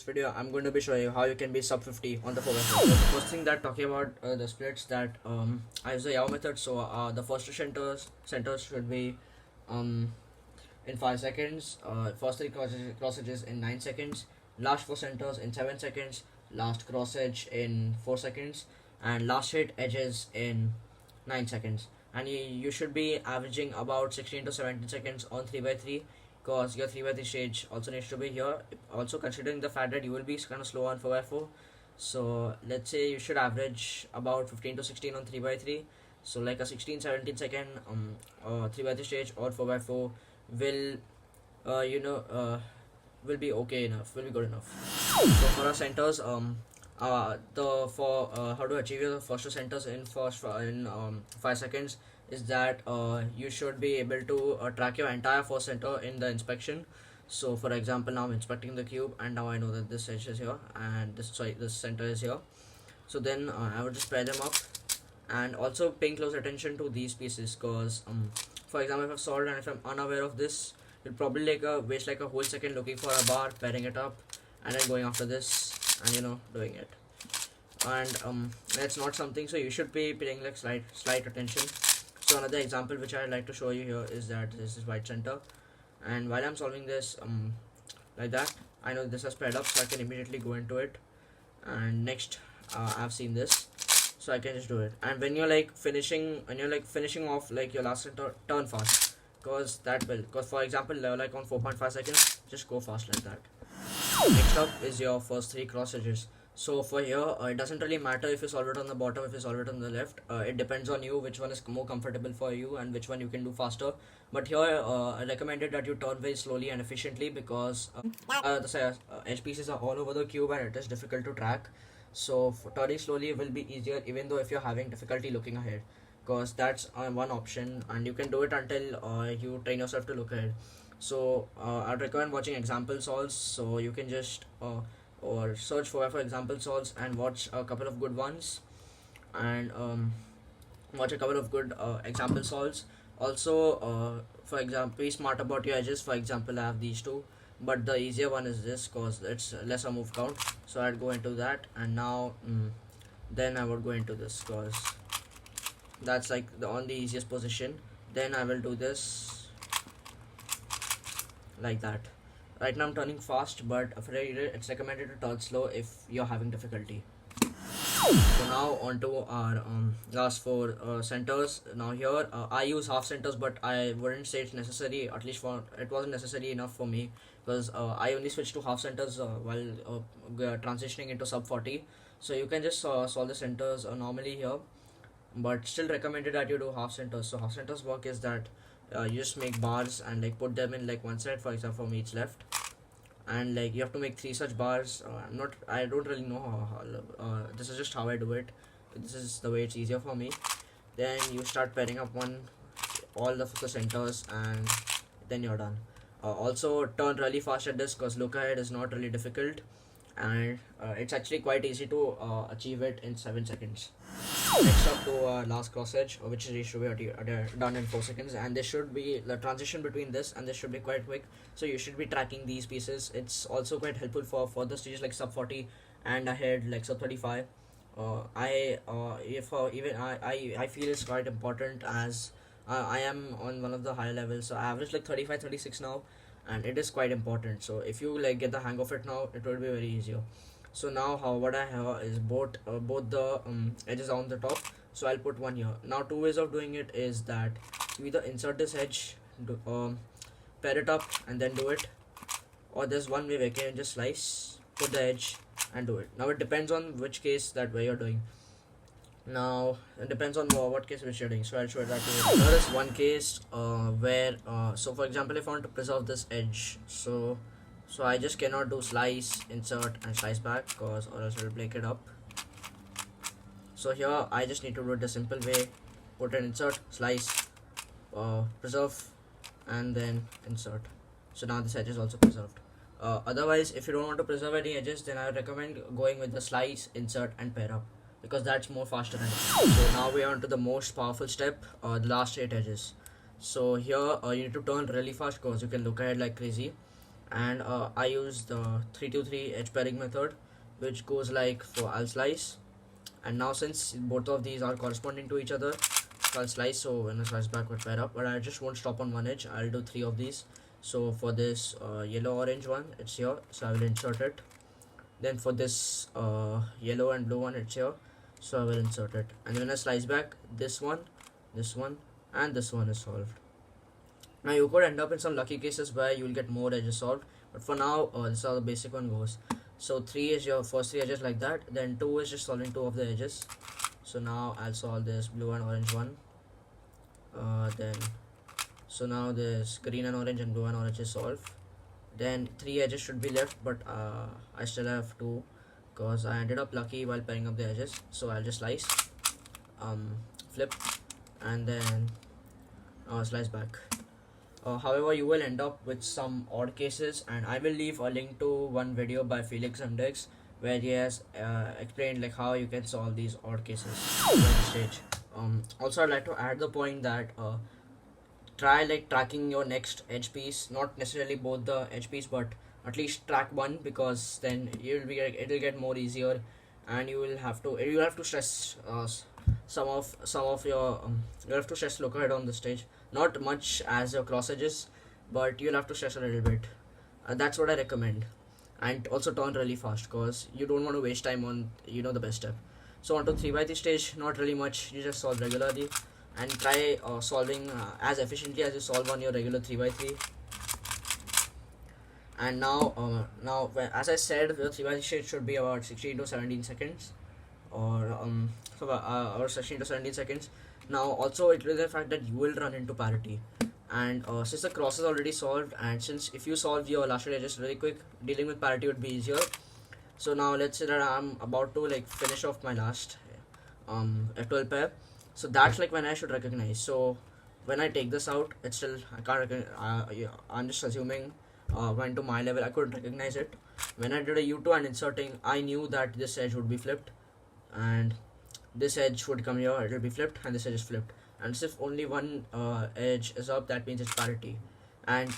this video, I'm going to be showing you how you can be sub 50 on the 4x4. So the first thing that talking about the splits that I use the Yao method. So the first two centers should be in 5 seconds. First three cross edges in 9 seconds. Last 4 centers in 7 seconds. Last cross edge in 4 seconds. And last hit edges in 9 seconds. And you should be averaging about 16 to 17 seconds on 3x3, because your 3x3 stage also needs to be here. Also considering the fact that you will be kind of slow on 4x4, so let's say you should average about 15 to 16 on 3x3. So like a 16-17 second 3x3 stage or 4x4 will will be okay enough, will be good enough. So for our centers, how to achieve your first two centers in 5 seconds is that you should be able to track your entire first center in the inspection. So for example, now I'm inspecting the cube and now I know that this edge is here and this center is here. So then I would just pair them up, and also paying close attention to these pieces, because for example, if I've solved and if I'm unaware of this, you'll probably waste like a whole second looking for a bar, pairing it up, and then going after this and doing it. And that's not something, so you should be paying like slight attention. So another example which I'd like to show you here is that this is white center, and while I'm solving this like that, I know this has paired up, so I can immediately go into it. And next I've seen this, so I can just do it. And when you're finishing off like your last center, turn fast, because for example, like on 4.5 seconds, just go fast like that. Next up is your first three cross edges. So for here, it doesn't really matter if you solve it on the bottom, if you solve it on the left. It depends on you which one is more comfortable for you and which one you can do faster. But here, I recommended that you turn very slowly and efficiently, because the edge pieces are all over the cube and it is difficult to track. So turning slowly will be easier, even though if you're having difficulty looking ahead, because that's one option, and you can do it until you train yourself to look ahead. So I'd recommend watching example solves, so you can just or search for example solves and watch a couple of good ones, and watch a couple of good example solves. Also, for example, be smart about your edges. For example, I have these two, but the easier one is this because it's lesser move count, so I'd go into that. And now then I would go into this because that's like on the easiest position. Then I will do this like that. Right now I'm turning fast, but it's recommended to turn slow if you're having difficulty. So now on to our last four centers. Now here I use half centers, but I wouldn't say it's necessary, at least it wasn't necessary enough for me, because I only switched to half centers while transitioning into sub 40. So you can just solve the centers normally here, but still recommended that you do half centers. So half centers work is that you just make bars and put them in one side, for example from each left, and you have to make 3 such bars. I don't really know how this is just how I do it. This is the way it's easier for me. Then you start pairing up all the centers, and then you're done. Also turn really fast at this, because look ahead is not really difficult, and it's actually quite easy to achieve it in 7 seconds. Next up to last cross edge, which is should be done in 4 seconds, and this should be the transition between this and this should be quite quick, so you should be tracking these pieces. It's also quite helpful for further stages like sub 40 and ahead like sub 35. I feel it's quite important, as I am on one of the higher levels, so I average 35-36 now, and it is quite important. So if you get the hang of it now, it will be very easier. So now what I have is both the edges on the top, so I'll put one here. Now 2 ways of doing it is that you either insert this edge, pair it up and then do it, or there's one way where you can just slice, put the edge and do it. Now it depends on which case that way you're doing. Now it depends on what case which you're doing, so I'll show that to you. There is one case where so for example, if I want to preserve this edge, so I just cannot do slice, insert and slice back, or else it will break it up. So here I just need to do it the simple way: put an insert, slice, preserve, and then insert. So now this edge is also preserved. Otherwise, if you don't want to preserve any edges, then I would recommend going with the slice, insert and pair up, because that's more faster than it. So now we are on to the most powerful step, the last 8 edges. So here you need to turn really fast, because you can look ahead like crazy, and I use the 3 to 3 edge pairing method, which goes like for I'll slice. And now since both of these are corresponding to each other, I'll slice, so when I slice back would pair up, but I just won't stop on one edge. I'll do 3 of these. So for this yellow orange one, it's here, so I will insert it. Then for this yellow and blue one, it's here, so I will insert it. And when I slice back, this one, and this one is solved. Now you could end up in some lucky cases where you will get more edges solved, but for now this is how the basic one goes. So 3 is your first 3 edges like that, then 2 is just solving 2 of the edges. So now I'll solve this blue and orange one. Then so now this green and orange and blue and orange is solved. Then 3 edges should be left, but I still have 2 because I ended up lucky while pairing up the edges. So I'll just slice, flip, and then slice back. However, you will end up with some odd cases, and I will leave a link to one video by Felix Mdex where he has explained like how you can solve these odd cases at this stage. Also, I'd like to add the point that try like tracking your next edge piece, not necessarily both the edge piece, but at least track one, because then it'll get more easier, and you will have to stress some of your you'll have to stress look ahead on the stage, not much as your cross edges, but you'll have to stress a little bit. That's what I recommend. And also turn really fast, because you don't want to waste time on the best step. So onto 3x3 stage, not really much, you just solve regularly and try solving as efficiently as you solve on your regular 3x3. And now as I said, the 3x3 stage should be about 16 to 17 seconds, or 16 to 17 seconds. Now also it will be the fact that you will run into parity, and since the cross is already solved, and since if you solve your last edges really quick, dealing with parity would be easier. So now let's say that I'm about to like finish off my last F12 pair, so that's like when I should recognize. So when I take this out, it's still I can't recognize. Yeah, I'm just assuming went to my level, I couldn't recognize it. When I did a U2 and inserting, I knew that this edge would be flipped, and this edge would come here, it will be flipped, and this edge is flipped. And if only one edge is up, that means it's parity. And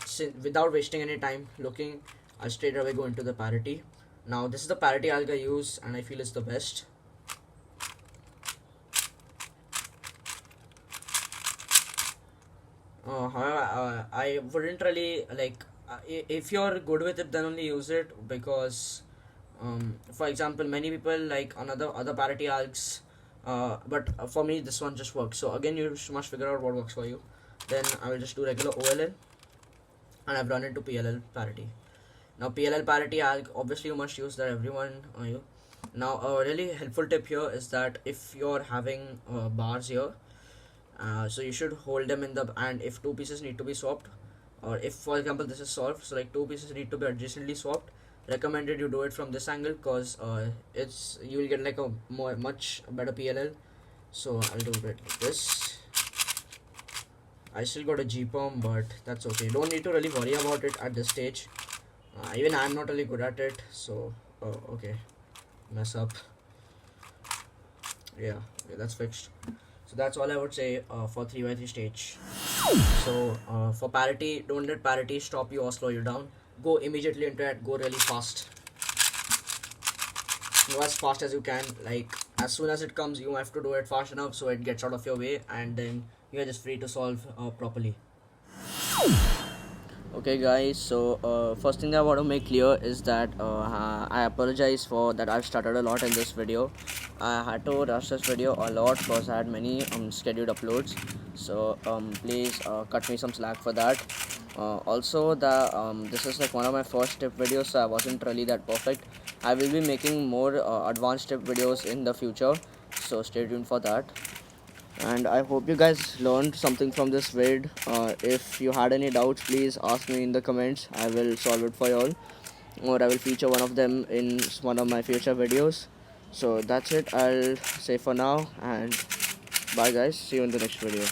without wasting any time looking, I'll straight away go into the parity. Now this is the parity alg I use, and I feel it's the best. However, I wouldn't really like if you're good with it, then only use it, because for example, many people like other parity algs, but for me this one just works. So again, you must figure out what works for you. Then I will just do regular OLL, and I've run into PLL parity. Now PLL parity alg, obviously you must use that, everyone. Now a really helpful tip here is that if you're having bars here, so you should hold them in the, and if 2 pieces need to be swapped, or if for example this is solved, so like 2 pieces need to be adjacently swapped, recommended you do it from this angle, because you will get like a much better PLL. So I'll do it like this. I still got a G-perm, but that's okay, don't need to really worry about it at this stage. Even I'm not really good at it, so okay, mess up. Yeah, that's fixed. So that's all I would say for 3x3 stage. So for parity, don't let parity stop you or slow you down. Go immediately into it, go really fast. Go as fast as you can, like as soon as it comes, you have to do it fast enough so it gets out of your way, and then you are just free to solve properly. Okay guys, so first thing I want to make clear is that I apologize for that I've stuttered a lot in this video. I had to rush this video a lot because I had many scheduled uploads, so please cut me some slack for that. Also, this is like one of my first tip videos, so I wasn't really that perfect. I will be making more advanced tip videos in the future, so stay tuned for that. And I hope you guys learned something from this vid. If you had any doubts, please ask me in the comments. I will solve it for you all, or I will feature one of them in one of my future videos. So that's it, I'll say for now, and bye guys, see you in the next video.